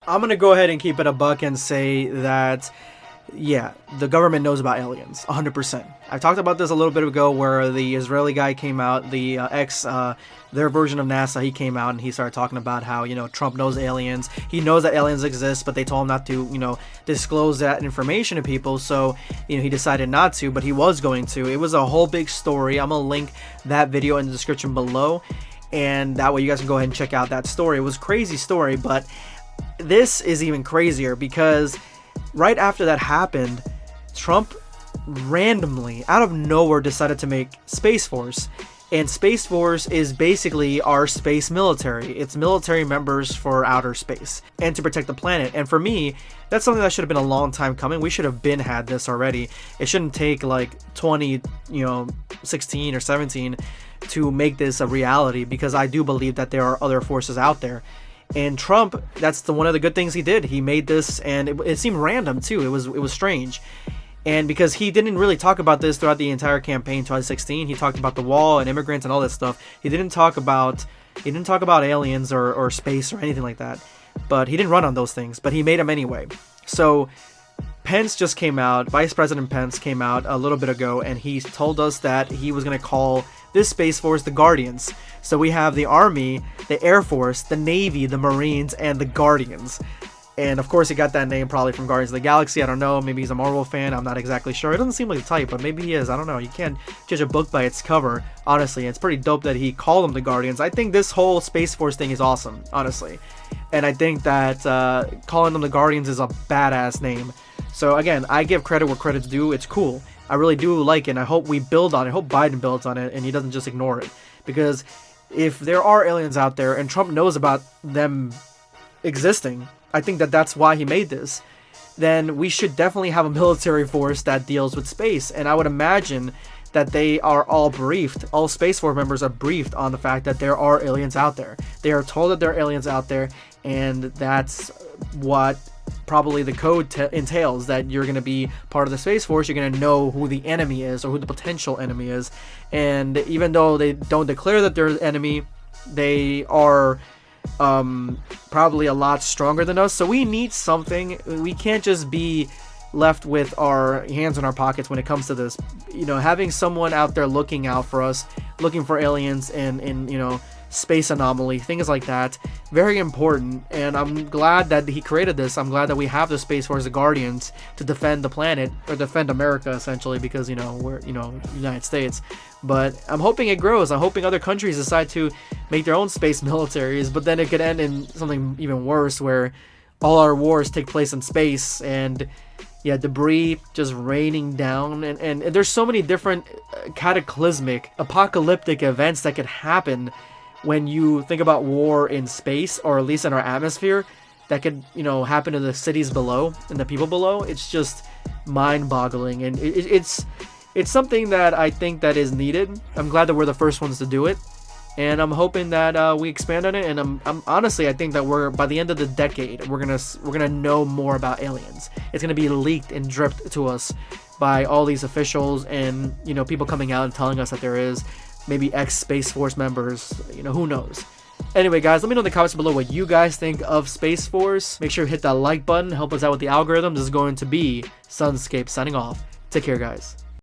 I'm gonna go ahead and keep it a buck and say that, yeah, the government knows about aliens, 100%. I talked about this a little bit ago where the Israeli guy came out, the their version of NASA, he came out and he started talking about how, Trump knows aliens. He knows that aliens exist, but they told him not to, disclose that information to people. So, he decided not to, but he was going to. It was a whole big story. I'm going to link that video in the description below. And that way you guys can go ahead and check out that story. It was a crazy story, but this is even crazier because right after that happened, Trump randomly, out of nowhere, decided to make Space Force. And Space Force is basically our space military. It's military members for outer space and to protect the planet. And for me, that's something that should have been a long time coming. We should have had this already. It shouldn't take like 16 or 17 to make this a reality, because I do believe that there are other forces out there. And Trump, that's one of the good things he did. He made this, and it seemed random too. It was strange. And because he didn't really talk about this throughout the entire campaign 2016, he talked about the wall and immigrants and all that stuff. He didn't talk about aliens or space or anything like that. But he didn't run on those things, but he made them anyway. So Pence just came out, Vice President Pence came out a little bit ago, and he told us that he was going to call this Space Force the Guardians. So we have the Army, the Air Force, the Navy, the Marines, and the Guardians. And of course he got that name probably from Guardians of the Galaxy. I don't know, maybe he's a Marvel fan, I'm not exactly sure. It doesn't seem like the type, but maybe he is, I don't know. You can't judge a book by its cover, honestly. It's pretty dope that he called them the Guardians. I think this whole Space Force thing is awesome, honestly. And I think that calling them the Guardians is a badass name. So again, I give credit where credit's due. It's cool. I really do like it, and I hope we build on it. I hope Biden builds on it and he doesn't just ignore it. Because if there are aliens out there and Trump knows about them existing, I think that that's why he made this, then we should definitely have a military force that deals with space. And I would imagine that they are all briefed, all Space Force members are briefed on the fact that there are aliens out there. They are told that there are aliens out there, and that's what probably the code entails, that you're going to be part of the Space Force. You're going to know who the enemy is, or who the potential enemy is. And even though they don't declare that they're an enemy, they are probably a lot stronger than us. So we need something. We can't just be left with our hands in our pockets when it comes to this. Having someone out there looking out for us, looking for aliens and space anomaly, things like that, very important. And I'm glad that he created this. I'm glad that we have the Space Force, the Guardians, to defend the planet, or defend America essentially, because we're United States. But I'm hoping it grows. I'm hoping other countries decide to make their own space militaries, but then it could end in something even worse, where all our wars take place in space, and debris just raining down, and there's so many different cataclysmic, apocalyptic events that could happen when you think about war in space, or at least in our atmosphere, that could happen to the cities below and the people below. It's just mind-boggling, and it's something that I think that is needed. I'm glad that we're the first ones to do it, and I'm hoping that we expand on it. And I'm honestly, I think that by the end of the decade, we're gonna know more about aliens. It's gonna be leaked and dripped to us by all these officials and people coming out and telling us that there is maybe ex-Space Force members. Who knows? Anyway, guys, let me know in the comments below what you guys think of Space Force. Make sure to hit that like button, help us out with the algorithm. This is going to be Sunscape signing off. Take care, guys.